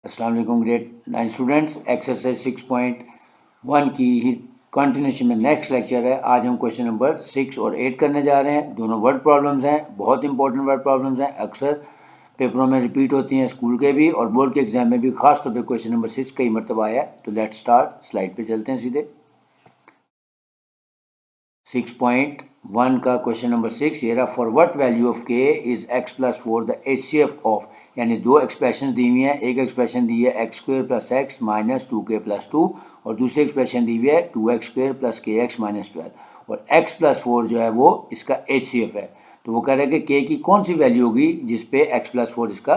अस्सलाम वालेकुम grade 9 students. Exercise 6.1 की ही कंटिन्यूशन में नेक्स्ट लेक्चर है। आज हम क्वेश्चन नंबर 6 और 8 करने जा रहे हैं। दोनों वर्ड प्रॉब्लम्स हैं, बहुत इंपॉर्टेंट वर्ड प्रॉब्लम्स हैं, अक्सर पेपरों में रिपीट होती हैं, स्कूल के भी और बोर्ड के एग्जाम में भी। खास तौर पे क्वेश्चन नंबर 6 कई मरतबा आया है। तो लेट्स स्टार्ट, स्लाइड पे चलते हैं सीधे। 6.1 का क्वेश्चन नंबर 6 ये रहा। फॉर व्हाट वैल्यू ऑफ के is x plus 4 the HCF of, यानी दो एक्सप्रेशन दी हुई हैं। एक एक्सप्रेशन दी है x square plus X minus 2k plus 2 और दूसरी एक्सप्रेशन दी हुई है 2x square plus K X minus 12 और x प्लस 4 जो है वो इसका एचसीएफ है। तो वो कह रहे हैं कि k की कौन सी वैल्यू होगी जिसपे x प्लस 4 इसका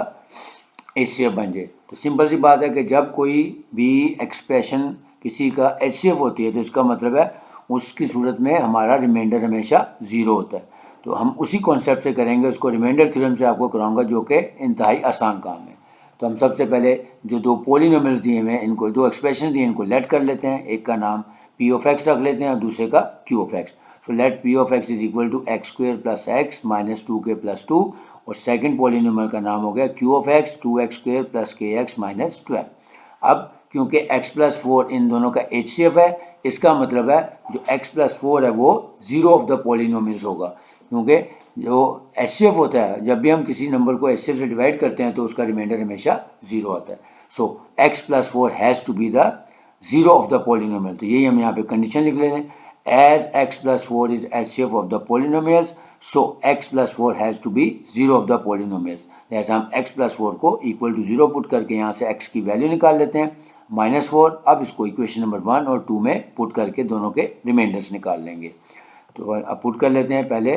एचसीएफ बन जाए। तो सिंपल सी बात है कि जब कोई भी एक्सप्रेशन किसी का एचसीएफ होती है तो इसका मतलब है उसकी सूरत में हमारा रिमाइंडर हमेशा ज़ीरो होता है। तो हम उसी कॉन्सेप्ट से करेंगे, उसको रिमाइंडर थ्योरम से आपको कराऊंगा, जो कि इंतहाई आसान काम है। तो हम सबसे पहले जो दो पोलिनोमियल्स दिए हुए हैं, इनको दो एक्सप्रेशन दिए, इनको लेट कर लेते हैं। एक का नाम पी ऑफ एक्स रख लेते हैं और दूसरे का Q of X. So let P of X is equal to X square plus X minus 2k plus 2 और सेकेंड पोलिनोमियल का नाम हो गया Q of X 2x square plus K X minus 12। अब क्योंकि x प्लस 4 इन दोनों का HCF है, इसका मतलब है जो x प्लस 4 है वो जीरो ऑफ द पोलिनोमियल्स होगा। क्योंकि जो एचसीएफ होता है, जब भी हम किसी नंबर को एचसीएफ से डिवाइड करते हैं तो उसका रिमाइंडर हमेशा जीरो आता है। So x plus 4 has to be the zero of the polynomial. तो यही हम यहाँ पे कंडीशन लिख ले रहे हैं। As x plus 4 is HCF of the polynomials, so x plus 4 has to be zero of the polynomials. जैसे हम x प्लस 4 को इक्वल टू जीरो पुट करके यहाँ से x की वैल्यू निकाल लेते हैं -4। अब इसको इक्वेशन नंबर 1 और 2 में पुट करके दोनों के रिमाइंडर्स निकाल लेंगे। तो अब पुट कर लेते हैं। पहले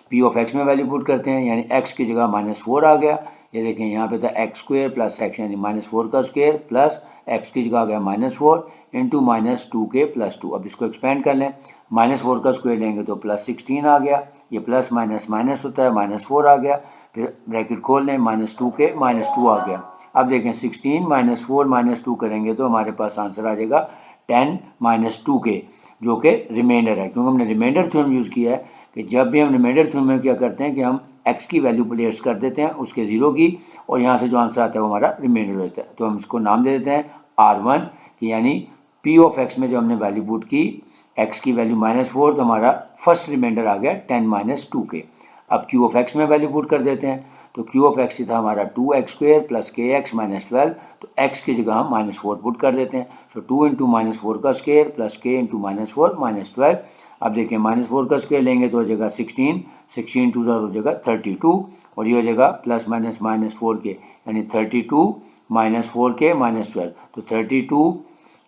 पी ऑफ एक्स में वैल्यू पुट करते हैं, यानी x की जगह -4 आ गया। ये देखें यहाँ पे था एक्स स्क्वेयर प्लस एक्स, यानी -4 का स्क्वेयर प्लस x की जगह आ गया -4 इंटू -2k प्लस 2। अब इसको एक्सपेंड कर लें, -4 का स्क्वेयर लेंगे तो +16 आ गया। ये प्लस माइनस माइनस होता है, -4 आ गया। फिर ब्रैकेट खोल लें, -2k -2 आ गया। अब देखें 16 -4 -2 करेंगे तो हमारे पास आंसर आ जाएगा 10 -2k, जो कि रिमाइंडर है। क्योंकि हमने रिमाइंडर थ्योरम यूज़ किया है कि जब भी हम रिमाइंडर थ्योरम में क्या करते हैं कि हम x की वैल्यू प्लेस कर देते हैं उसके ज़ीरो की, और यहाँ से जो आंसर आता है वो हमारा रिमाइंडर होता है। तो हम इसको नाम दे देते हैं R1 कि यानी p ऑफ x में जो हमने वैल्यू पुट की x की वैल्यू -4, तो हमारा फर्स्ट रिमाइंडर आ गया 10 -2k। अब q ऑफ x में वैल्यू पुट कर देते हैं, तो q ऑफ x था हमारा 2x square plus K X minus 12, तो x की जगह हम -4 पुट कर देते हैं। सो 2 इंटू -4 का स्क्वेयर प्लस k इंटू -4 -12। अब देखिए -4 का स्क्वेयर लेंगे तो हो जाएगा 16, 16 टू हो जाएगा 32, और ये हो जाएगा प्लस माइनस -4k, यानी 32 -4k -12। तो 32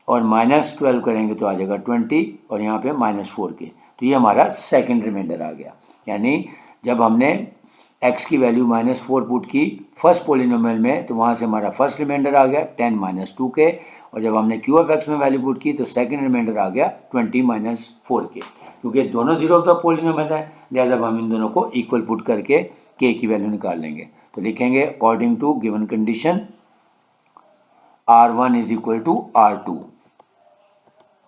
और -12 करेंगे तो आ जाएगा 20, और यहाँ पे -4k। तो ये हमारा सेकंड रिमाइंडर आ गया। यानी जब हमने x की वैल्यू -4 पुट की फर्स्ट पोलिनोमियल में, तो वहाँ से हमारा फर्स्ट रिमाइंडर आ गया 10 -2k, और जब हमने q ऑफ x में वैल्यू पुट की तो सेकंड रिमाइंडर आ गया 20 -4k। क्योंकि दोनों जीरो ऑफ द पोलिनोमियल है, लिहाजा हम इन दोनों को इक्वल पुट करके k की वैल्यू निकाल लेंगे। तो लिखेंगे according to given condition R1 is equal to R2।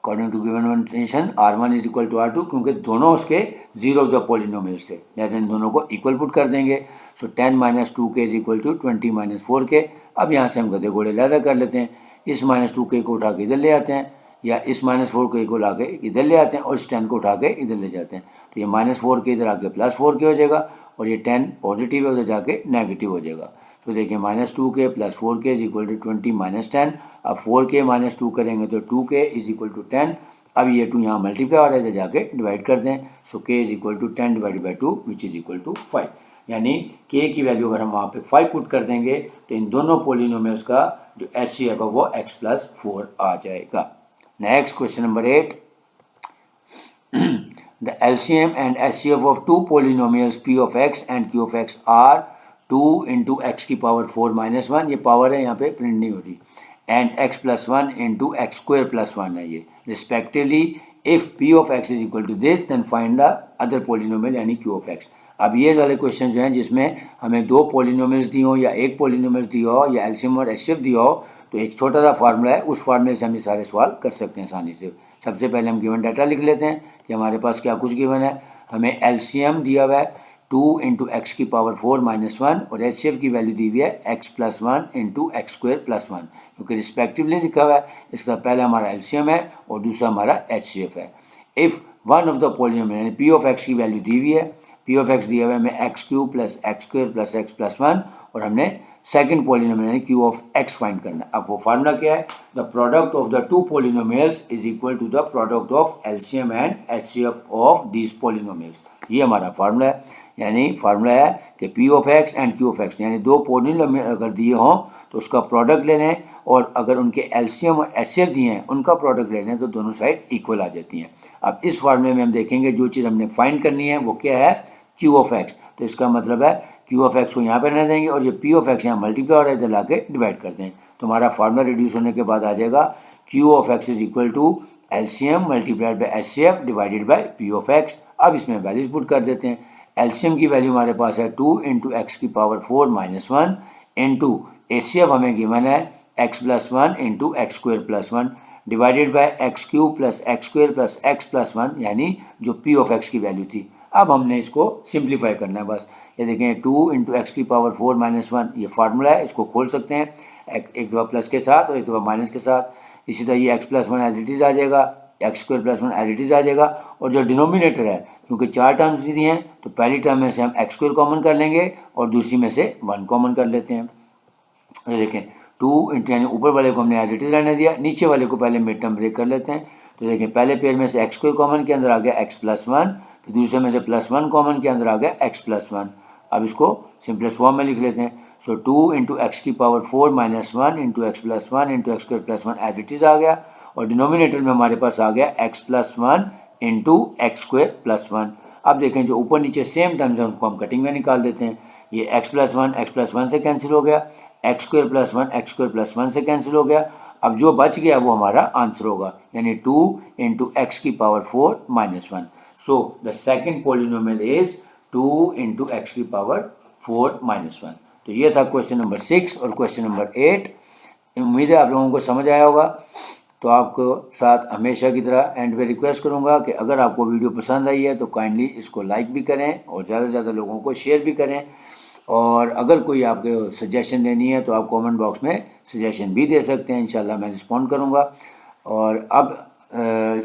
According to given condition R1 is equal to R2, क्योंकि दोनों उसके जीरो ऑफ द पोलिनोमियल्स थे, लिहाजा इन दोनों को इक्वल पुट कर देंगे। So 10 -2k is equal to 20 -4k। अब यहाँ से हम गधे घोड़े लैदा कर लेते हैं। इस -2k को उठा के इधर ले आते हैं, या इस -4k को ला के इधर ले आते हैं, और इस 10 को उठा के इधर ले जाते हैं। तो ये -4k इधर आके +4k हो जाएगा, और ये 10 पॉजिटिव है उधर जाके नेगेटिव हो जाएगा। तो देखिए -2k plus 4k is equal to 20 -10। अब 4k -2 करेंगे तो 2k इज इक्वल टू 10। अब ये 2 यहाँ मल्टीप्लाई हो रहा है, इधर जाके डिवाइड कर दें। So k is equal to 10 divide by 2 which is equal to 5। यानी k की वैल्यू अगर हम वहाँ पे 5 पुट कर देंगे तो इन दोनों पोलिनोमियल्स का जो एचसीएफ है वो x प्लस 4 आ जाएगा। Next question number 8। The LCM and HCF of two polynomials p of x and q of x are 2 into X की पावर 4 -1, ये पावर है यहाँ पे प्रिंट नहीं हो रही, and x plus 1 into X square plus 1 है ये respectively. If p of x is equal to this then find the other polynomial यानी q ऑफ x। अब ये वाले क्वेश्चन जो हैं जिसमें हमें दो पोलिनोमियल्स दिए हो या एक पोलिनोमियल्स दिया हो या एलसीएम और एचसीएफ दिया हो, तो एक छोटा सा फार्मूला है, उस फार्मूले से हम ये सारे सवाल कर सकते हैं आसानी से। सबसे पहले हम गिवन डाटा लिख लेते हैं कि हमारे पास क्या कुछ गिवन है। हमें एलसीएम दिया हुआ है 2 इंटू एक्स की पावर 4 माइनस 1 और एच सी एफ की वैल्यू दी हुई है x plus 1 into X square plus 1 क्योंकि रिस्पेक्टिवली लिखा हुआ है। इसका पहला हमारा एलसीएम है और दूसरा हमारा एच सी एफ है। If one of the polynomial यानी पी ऑफ एक्स की वैल्यू दी हुई है, पी ऑफ एक्स दिया हुआ है हमें X cube plus X square plus X plus 1 और हमने सेकंड पॉलिनोमियल यानी क्यू ऑफ एक्स फाइंड करना है। अब वो फार्मूला क्या है? The product of the two polynomials is equal to the product of LCM and HCF of these polynomials. ये हमारा फार्मूला है, यानी फार्मूला है कि P of x and Q of x यानी दो पॉलिनोमियल अगर दिए हों तो उसका प्रोडक्ट ले लें और अगर उनके एलसीएम और एचसीएफ दिए हैं उनका प्रोडक्ट ले लें तो दोनों साइड इक्वल आ जाती हैं। अब इस फार्मूले में हम देखेंगे जो चीज़ हमने फाइंड करनी है वो क्या है? Q of x. तो इसका मतलब है क्यू ऑफ एक्स को यहाँ पे रहने देंगे और ये पी ऑफ एक्स यहाँ मल्टीप्लाई हो रहा है इधर ला के डिवाइड कर दें तो हमारा फार्मूला रिड्यूस होने के बाद आ जाएगा Q of X is equal to LCM multiplied by HCF divided by P of X. अब इसमें वैल्यूज पुट कर देते हैं। एलसीएम की वैल्यू हमारे पास है 2 इंटू एक्स की पावर 4 माइनस 1 इंटू एचसीएफ हमें गिवन है x plus 1 into X square plus 1 divided by x cube plus X square plus X plus 1 यानी जो पी ऑफ एक्स की वैल्यू थी। अब हमने इसको सिंप्लीफाई करना है बस। ये देखें 2 इंटू एक्स की पावर 4 माइनस 1 ये फार्मूला है, इसको खोल सकते हैं एक दफ़ा प्लस के साथ और एक दफ़ा माइनस के साथ। इसी तरह ये X plus 1 as it is आ जाएगा, X square plus 1 as it is आ जाएगा और जो डिनोमिनेटर है क्योंकि 4 टर्म्स दी हैं तो पहली टर्म में से हम एक्स स्क्वायर कॉमन कर लेंगे और दूसरी में से 1 कॉमन कर लेते हैं। ये देखें 2 इंटू यानी ऊपर वाले को हमने एज इट इज़ रहने दिया, नीचे वाले को पहले मिड टर्म ब्रेक कर लेते हैं। तो देखें पहले पेयर में से एक्स स्क्वायर कॉमन के अंदर आ गया एक्स प्लस 1, फिर दूसरे में से प्लस 1 कॉमन के अंदर आ गया एक्स प्लस 1। अब इसको सिंपलेस्ट फॉर्म में लिख लेते हैं। सो 2 इंटू एक्स की power 4 minus 1 into X plus 1 into X square plus 1 as it is आ गया और डिनोमिनेटर में हमारे पास आ गया X plus 1 into X square plus 1। अब देखें जो ऊपर नीचे सेम टर्म्स हैं उनको हम कटिंग में निकाल देते हैं। ये एक्स प्लस 1 से कैंसिल हो गया, x square plus 1 x square plus 1 से कैंसिल हो गया। अब जो बच गया वो हमारा आंसर होगा यानी 2 इंटू एक्स की power 4 minus 1। So the second polynomial is 2 into X की पावर 4 माइनस 1। तो ये था क्वेश्चन नंबर 6 और क्वेश्चन नंबर 8। उम्मीद है आप लोगों को समझ आया होगा। तो आपको साथ हमेशा की तरह एंड पे रिक्वेस्ट करूंगा कि अगर आपको वीडियो पसंद आई है तो काइंडली इसको लाइक भी करें और ज़्यादा से ज़्यादा लोगों को शेयर भी करें और अगर कोई आपको सजेशन देनी है तो आप कमेंट बॉक्स में सजेशन भी दे सकते हैं, इंशाल्लाह मैं रिस्पॉन्ड करूंगा। और अब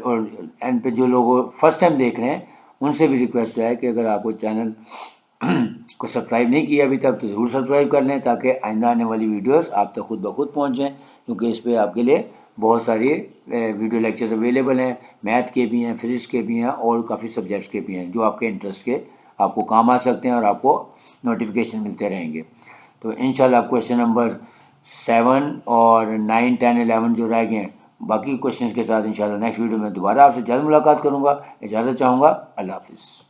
और एंड पे जो लोग फर्स्ट टाइम देख रहे हैं उनसे भी रिक्वेस्ट है कि अगर आपको चैनल को सब्सक्राइब नहीं किया अभी तक तो ज़रूर सब्सक्राइब कर लें ताकि आइंदा आने वाली वीडियोस आप तक खुद ब खुद पहुँच जाएँ क्योंकि इस पर आपके लिए बहुत सारी वीडियो लेक्चर्स अवेलेबल हैं, मैथ के भी हैं, फिजिक्स के भी हैं और काफ़ी सब्जेक्ट्स के भी हैं जो आपके इंटरेस्ट के आपको काम आ सकते हैं और आपको नोटिफिकेशन मिलते रहेंगे। तो इंशाल्लाह क्वेश्चन नंबर 7 और 9, 10, 11 जो रह गए हैं बाकी क्वेश्चंस के साथ इंशाल्लाह नेक्स्ट वीडियो में दोबारा आपसे जल्द मुलाकात करूंगा। इजाज़त चाहूँगा। अल्लाह हाफिज़।